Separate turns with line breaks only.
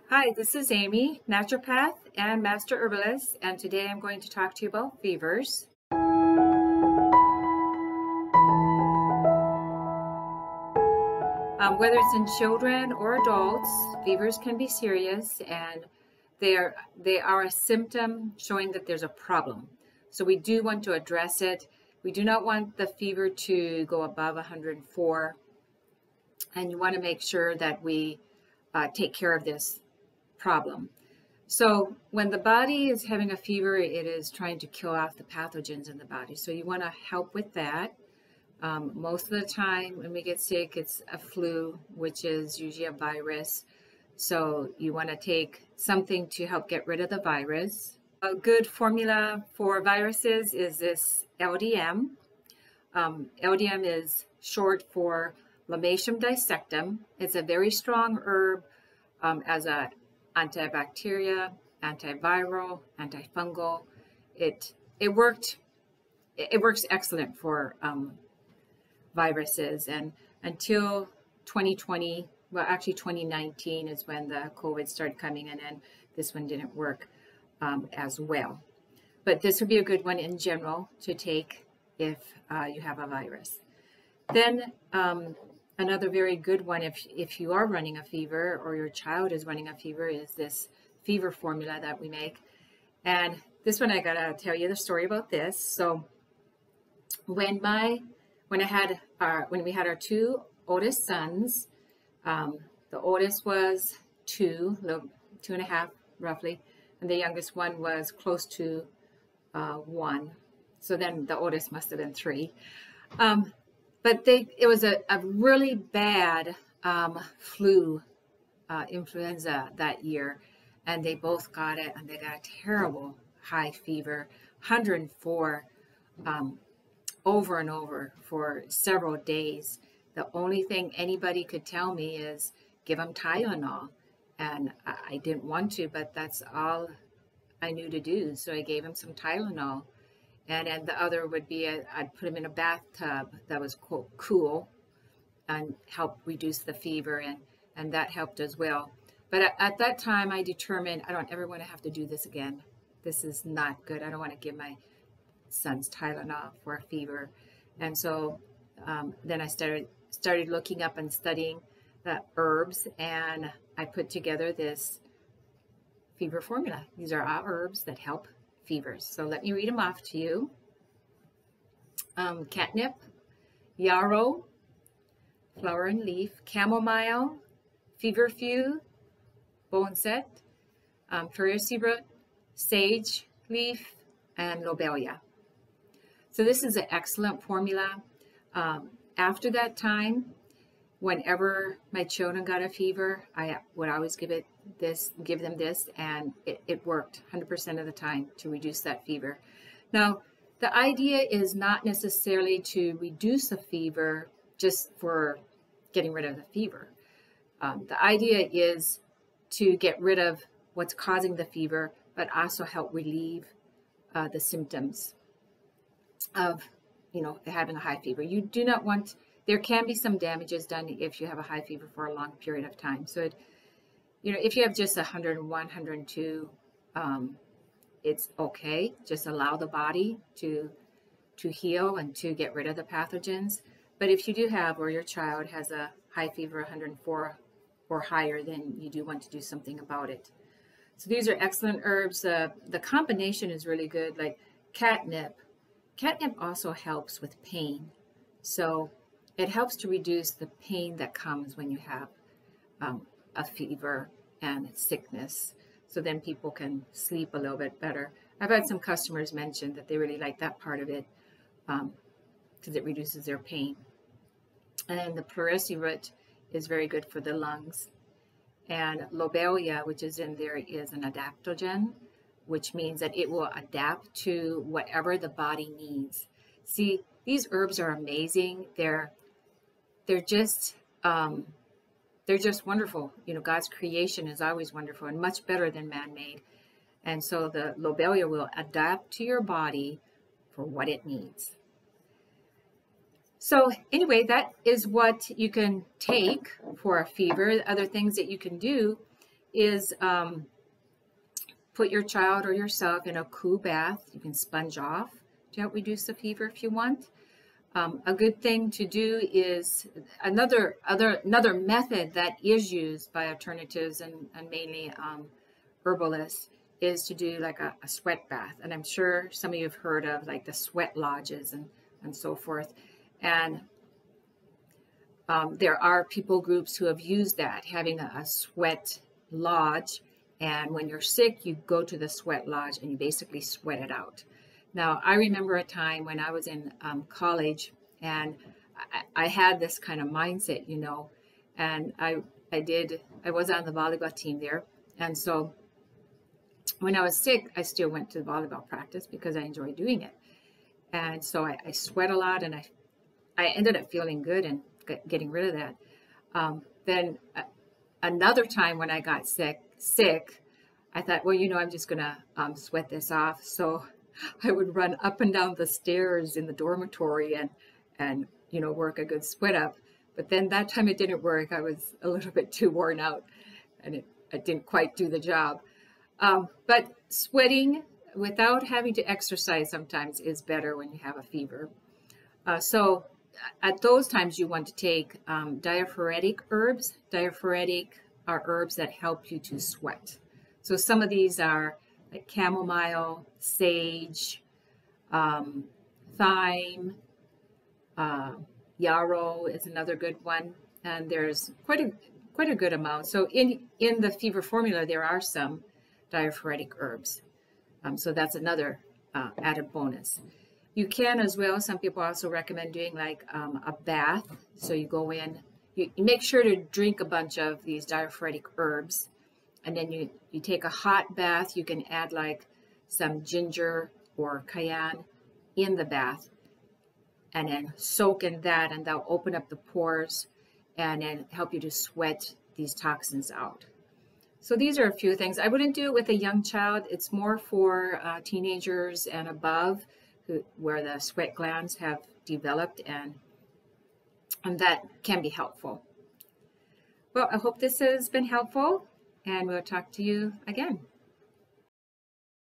Hi, this is Amy, naturopath and master herbalist, and today I'm going to talk to you about fevers. Whether it's in children or adults, fevers can be serious, and they are a symptom showing that there's a problem. So we do want to address it. We do not want the fever to go above 104, and you want to make sure that we take care of this problem. So when the body is having a fever, it is trying to kill off the pathogens in the body. So you want to help with that. Most of the time when we get sick, it's a flu, which is usually a virus. So you want to take something to help get rid of the virus. A good formula for viruses is this LDM. LDM is short for Lomatium dissectum. It's a very strong herb as a antibacterial, antiviral, antifungal. It works excellent for viruses, and until 2020, well, actually 2019 is when the COVID started coming in, and this one didn't work as well. But this would be a good one in general to take if you have a virus. Then another very good one, if you are running a fever or your child is running a fever, is this fever formula that we make. And this one, I gotta tell you the story about this. So when we had our two oldest sons, the oldest was 2.5 roughly, and the youngest one was close to 1. So then the oldest must have been 3. But it was a really bad flu, influenza that year, and they both got it, and they got a terrible high fever, 104, over and over for several days. The only thing anybody could tell me is give them Tylenol, and I didn't want to, but that's all I knew to do. So I gave him some Tylenol. And then the other would be I'd put him in a bathtub that was cool and help reduce the fever, and that helped as well. But at that time, I determined I don't ever want to have to do this again. This is not good. I don't want to give my sons Tylenol for a fever. And so then I started looking up and studying the herbs, and I put together this fever formula. These are all herbs that help fevers. So let me read them off to you. Catnip, yarrow, flower and leaf, chamomile, feverfew, boneset, furacea root, sage leaf, and lobelia. So this is an excellent formula. After that time, whenever my children got a fever, I would always give them this, and it worked 100% of the time to reduce that fever. Now, the idea is not necessarily to reduce a fever just for getting rid of the fever. The idea is to get rid of what's causing the fever, but also help relieve the symptoms of, having a high fever. You do not want, there can be some damages done if you have a high fever for a long period of time. So if you have just 101, 102, it's okay. Just allow the body to heal and to get rid of the pathogens. But if you do have, or your child has a high fever, 104 or higher, then you do want to do something about it. So these are excellent herbs. The combination is really good, like catnip. Catnip also helps with pain. So it helps to reduce the pain that comes when you have a fever and sickness. So then people can sleep a little bit better. I've had some customers mention that they really like that part of it because it reduces their pain. And then the furacea root is very good for the lungs. And lobelia, which is in there, is an adaptogen, which means that it will adapt to whatever the body needs. See, these herbs are amazing. They're just wonderful. God's creation is always wonderful and much better than man-made. And so the lobelia will adapt to your body for what it needs. So anyway, that is what you can take for a fever. Other things that you can do is put your child or yourself in a cool bath. You can sponge off to help reduce the fever if you want. A good thing to do is another method that is used by alternatives and mainly herbalists is to do like a sweat bath. And I'm sure some of you have heard of like the sweat lodges and so forth. And there are people groups who have used that, having a sweat lodge. And when you're sick, you go to the sweat lodge and you basically sweat it out. Now, I remember a time when I was in college and I had this kind of mindset, you know, and I was on the volleyball team there. And so when I was sick, I still went to the volleyball practice because I enjoyed doing it. And so I sweat a lot and I ended up feeling good and getting rid of that. Then another time when I got sick, I thought, well, you know, I'm just going to sweat this off. So I would run up and down the stairs in the dormitory and you know, work a good sweat up. But then that time it didn't work. I was a little bit too worn out and it didn't quite do the job. But sweating without having to exercise sometimes is better when you have a fever. So at those times you want to take diaphoretic herbs. Diaphoretic are herbs that help you to sweat. So some of these are like chamomile, sage, thyme, yarrow is another good one, and there's quite a good amount. So in the fever formula there are some diaphoretic herbs. So that's another added bonus. You can as well, some people also recommend doing like a bath. So you go in, you make sure to drink a bunch of these diaphoretic herbs, and then you take a hot bath. You can add like some ginger or cayenne in the bath and then soak in that, and that'll open up the pores and then help you to sweat these toxins out. So these are a few things. I wouldn't do it with a young child. It's more for teenagers and above where the sweat glands have developed, and that can be helpful. Well, I hope this has been helpful, and we'll talk to you again.